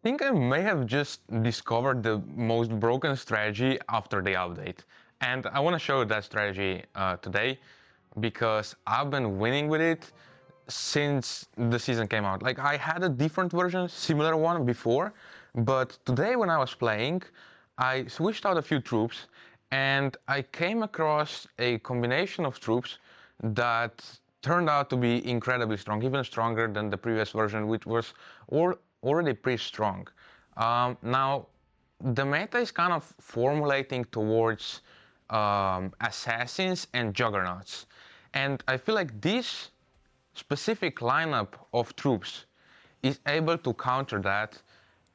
think I may have just discovered the most broken strategy after the update. And I want to show you that strategy today because I've been winning with it since the season came out. Like, I had a different version, similar one before, but today when I was playing, I switched out a few troops and I came across a combination of troops that turned out to be incredibly strong, even stronger than the previous version, which was already pretty strong. Now, the meta is kind of formulating towards assassins and juggernauts, and I feel like this specific lineup of troops is able to counter that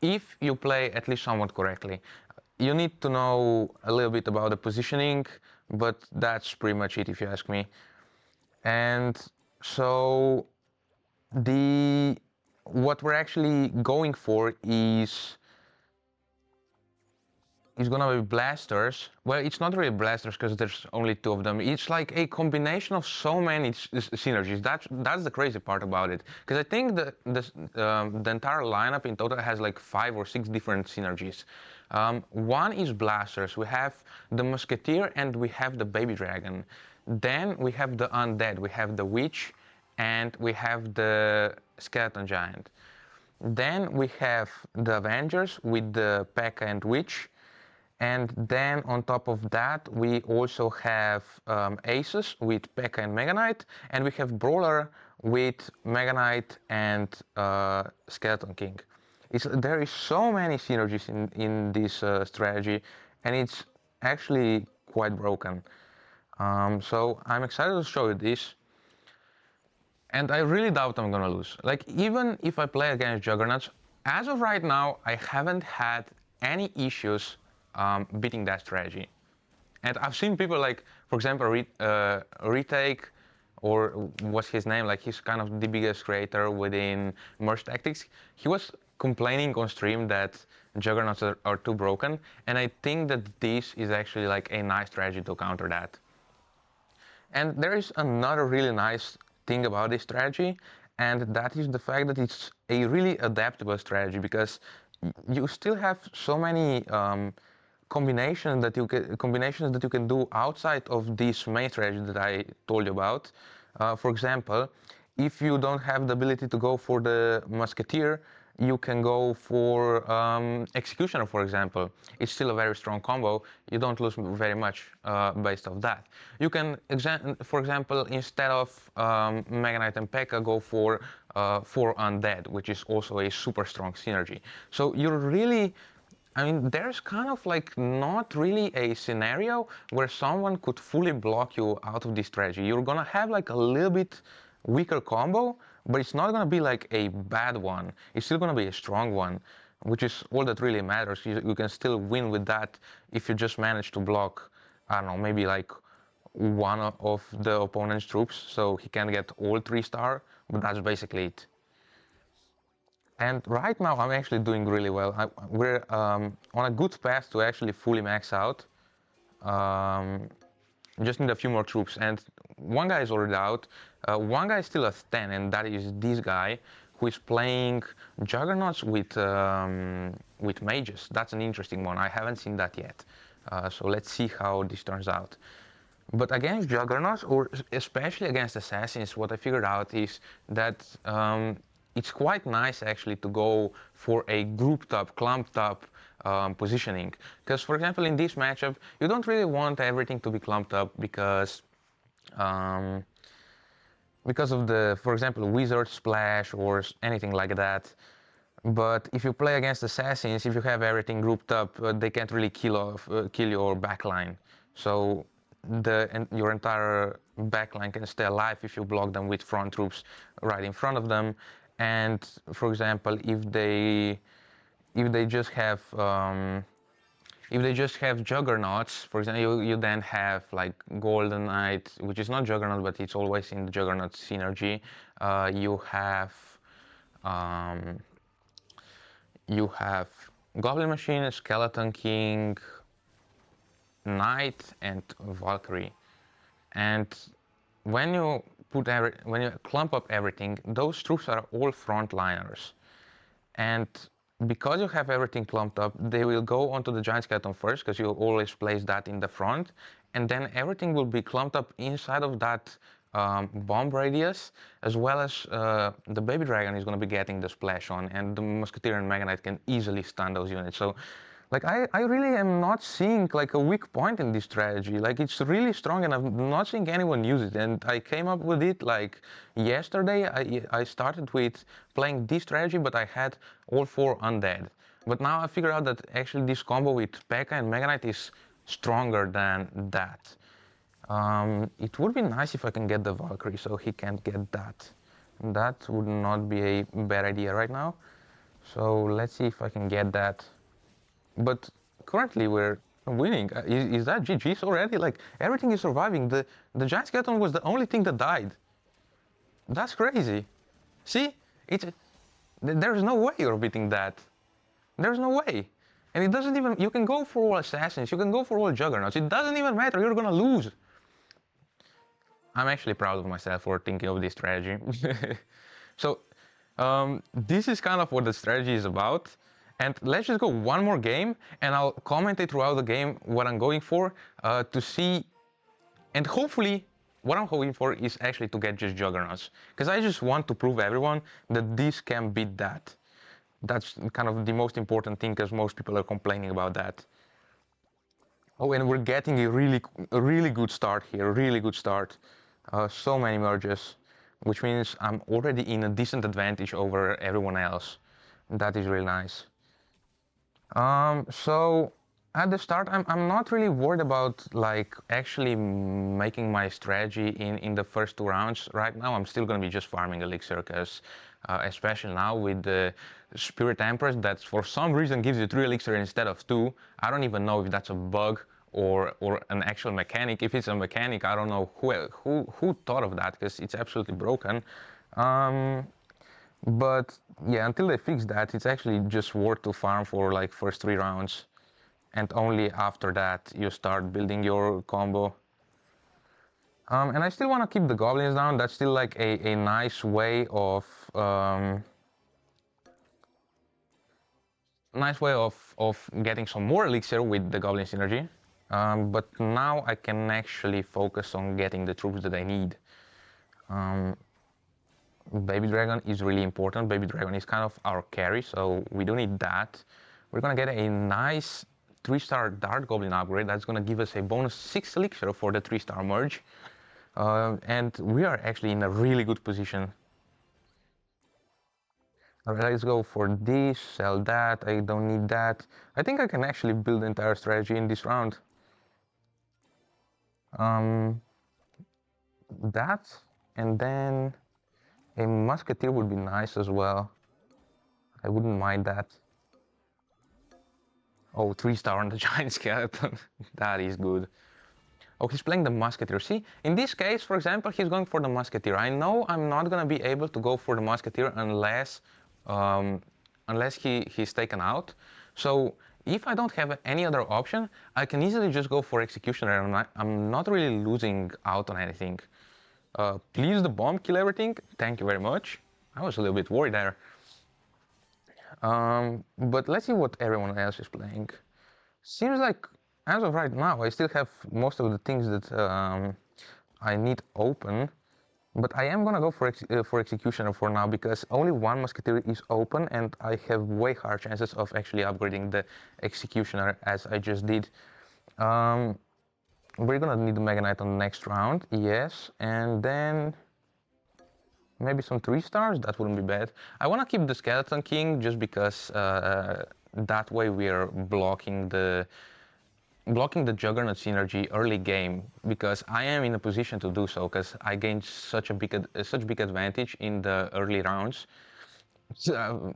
if you play at least somewhat correctly. You need to know a little bit about the positioning, but that's pretty much it if you ask me. And so the what we're actually going for is gonna be blasters. Well, it's not really blasters because there's only two of them. It's like a combination of so many synergies. That's the crazy part about it. Because I think the entire lineup in total has like 5 or 6 different synergies. One is blasters. We have the musketeer and we have the baby dragon. Then we have the undead. We have the witch and we have the skeleton giant. Then we have the Avengers with the P.E.K.K.A. and Witch. And then on top of that, we also have Aces with P.E.K.K.A. and Mega Knight, and we have Brawler with Mega Knight and Skeleton King. There is so many synergies in this strategy, and it's actually quite broken. So I'm excited to show you this. And I really doubt I'm gonna lose. Like, even if I play against Juggernauts, as of right now, I haven't had any issues beating that strategy. And I've seen people like, for example, Retake, or what's his name? Like, he's kind of the biggest creator within Merge Tactics. He was complaining on stream that Juggernauts are too broken, and I think that this is actually like a nice strategy to counter that. And there is another really nice thing about this strategy, and that is the fact that it's a really adaptable strategy, because you still have so many combinations that you can do outside of this main strategy that I told you about. For example, if you don't have the ability to go for the musketeer, you can go for executioner, for example. It's still a very strong combo. You don't lose very much based off that. You can, for example, instead of Mega Knight and P.E.K.K.A. go for undead, which is also a super strong synergy. So you're really, I mean, there's kind of like not really a scenario where someone could fully block you out of this strategy. You're gonna have like a little bit weaker combo, but it's not gonna be like a bad one. It's still gonna be a strong one, which is all that really matters. You can still win with that if you just manage to block, I don't know, maybe like one of the opponent's troops, so he can get all 3-star, but that's basically it. And right now I'm actually doing really well. We're on a good path to actually fully max out. Just need a few more troops, and one guy is already out. One guy is still at 10, and that is this guy who is playing Juggernauts with mages. That's an interesting one. I haven't seen that yet. So let's see how this turns out. But against Juggernauts, or especially against Assassins, what I figured out is that it's quite nice actually to go for a grouped up, clumped up positioning. Because, for example, in this matchup, you don't really want everything to be clumped up because of the, for example, wizard splash or anything like that. But if you play against assassins, if you have everything grouped up, they can't really kill your backline. So your entire backline can stay alive if you block them with front troops right in front of them. And for example, if they just have juggernauts, for example, you then have like Golden Knight, which is not Juggernaut, but it's always in the Juggernaut synergy. You have Goblin Machine, Skeleton King, Knight, and Valkyrie. And when you clump up everything, those troops are all frontliners. And because you have everything clumped up, they will go onto the giant skeleton first, because you always place that in the front, and then everything will be clumped up inside of that bomb radius, as well as the baby dragon is going to be getting the splash on, and the musketeer and mega knight can easily stun those units. So like I really am not seeing like a weak point in this strategy. Like it's really strong, and I'm not seeing anyone use it. And I came up with it like yesterday. I started with playing this strategy, but I had all 4 undead. But now I figured out that actually this combo with P.E.K.K.A. and Mega Knight is stronger than that. It would be nice if I can get the Valkyrie so he can't get that. That would not be a bad idea right now. So let's see if I can get that. But currently we're winning. Is that GG's already? Like everything is surviving. The giant skeleton was the only thing that died. That's crazy. See, there's no way you're beating that. There's no way. And it doesn't even, you can go for all assassins, you can go for all juggernauts. It doesn't even matter, you're gonna lose. I'm actually proud of myself for thinking of this strategy. So this is kind of what the strategy is about. And let's just go one more game, and I'll commentate throughout the game what I'm going for to see, and hopefully what I'm hoping for is actually to get just juggernauts, because I just want to prove everyone that this can beat that. That's kind of the most important thing, because most people are complaining about that. Oh, and we're getting a really good start here, really good start. So many merges, which means I'm already in a decent advantage over everyone else. That is really nice. So at the start, I'm not really worried about like actually making my strategy in the first 2 rounds. Right now, I'm still going to be just farming elixir, because especially now with the Spirit Empress that for some reason gives you 3 elixir instead of 2. I don't even know if that's a bug or an actual mechanic. If it's a mechanic, I don't know who thought of that, because it's absolutely broken. But yeah, until they fix that, it's actually just worth to farm for like first 3 rounds, and only after that you start building your combo. And I still want to keep the goblins down. That's still like a nice way of getting some more elixir with the goblin synergy. But now I can actually focus on getting the troops that I need. Baby Dragon is really important. Baby Dragon is kind of our carry, so we do need that. We're gonna get a nice 3-star Dart Goblin upgrade. That's gonna give us a bonus 6 elixir for the 3-star merge. And we are actually in a really good position. Alright, let's go for this, sell that, I don't need that. I think I can actually build the entire strategy in this round. That, and then a musketeer would be nice as well. I wouldn't mind that. Oh, 3-star on the giant skeleton. That is good. Oh, he's playing the musketeer. See, in this case, for example, he's going for the musketeer. I know I'm not gonna be able to go for the musketeer unless he's taken out. So if I don't have any other option, I can easily just go for executioner, and I'm not really losing out on anything. Please the bomb kill everything. Thank you very much. I was a little bit worried there. But let's see what everyone else is playing. Seems like, as of right now, I still have most of the things that I need open. But I am gonna go for executioner for now, because only 1 musketeer is open, and I have way higher chances of actually upgrading the executioner as I just did. We're gonna need the Mega Knight on the next round, yes, and then maybe some 3-stars. That wouldn't be bad. I want to keep the Skeleton King just because that way we are blocking the Juggernaut synergy early game, because I am in a position to do so, because I gained such big advantage in the early rounds. So,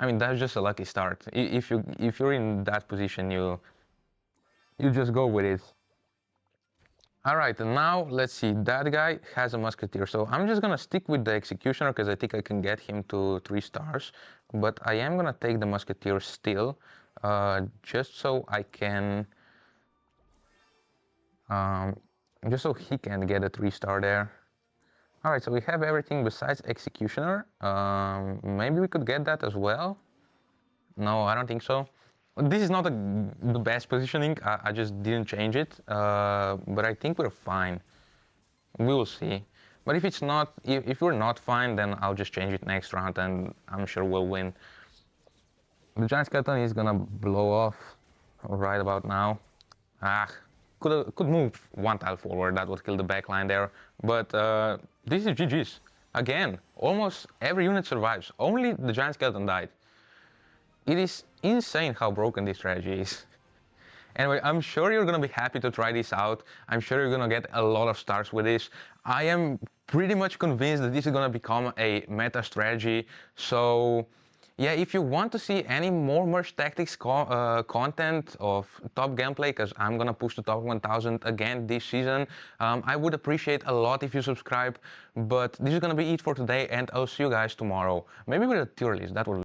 I mean, that's just a lucky start. If you're in that position, you just go with it. All right, and now let's see. That guy has a musketeer, so I'm just gonna stick with the executioner because I think I can get him to 3 stars. But I am gonna take the musketeer still, just so I can, just so he can get a 3-star there. All right, so we have everything besides executioner. Maybe we could get that as well. No, I don't think so. This is not the best positioning. I just didn't change it. But I think we're fine. We will see. But if it's not, if we're not fine, then I'll just change it next round, and I'm sure we'll win. The giant skeleton is gonna blow off right about now. Could move one tile forward. That would kill the backline there. But this is GG's. Again, almost every unit survives. Only the giant skeleton died. It is insane how broken this strategy is. Anyway, I'm sure you're gonna be happy to try this out. I'm sure you're gonna get a lot of stars with this. I am pretty much convinced that this is gonna become a meta strategy. So yeah, if you want to see any more merge tactics content of top gameplay, because I'm gonna push the top 1000 again this season, I would appreciate a lot if you subscribe. But this is gonna be it for today, and I'll see you guys tomorrow. Maybe with a tier list, that would